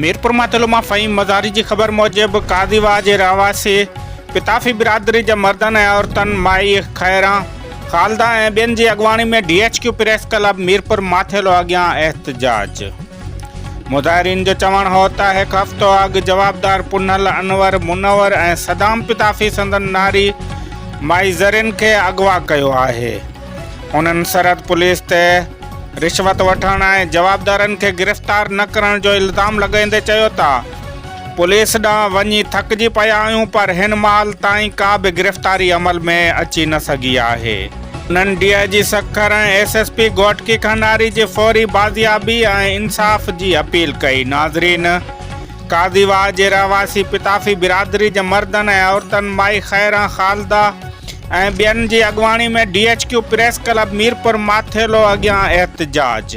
मीरपुर मातलो मां फ़हीम मज़ारी जी ख़बर मूजिब कादीवा जे रहवासी पिताफ़ी बिरादरी जे मर्दनि ऐं औरतनि माई खैरा ख़ालदा ऐं ॿियनि जी अॻवानी में DHQ press club Mirpur Mathelo अॻियां एहतजाज। मुज़ाहिरीन जो चवणु हो त हिकु हफ़्तो अॻु जवाबदार पुनल अनवर मुनवर ऐं सदाम पिताफ़ी संदन नारी माई ज़रिन खे अगवा कयो आहे। उन्हनि सरहद पुलिस ते रिश्वत वठण ऐं जवाबदारनि खे गिरफ़्तार न करण जो इल्ज़ाम लॻाईंदे चयो त पुलिस ॾांहुं वञी थकिजी पिया आहियूं, पर हिन महिल ताईं का बि गिरफ़्तारी अमल में अची न सघी आहे। उन्हनि DIG सखर ऐं SSP घोटकी खंडारी जी फौरी बाज़ियाबी ऐं इंसाफ़ जी अपील कई। नाज़रीन, कादीवा जे रहवासी पिताफ़ी बिरादरी जे मर्दनि ऐं औरतनि माई खैरा ख़ालदा ऐं ॿियनि जी अॻवानी में DHQ press club Mirpur Mathelo अॻियां एहतजाज।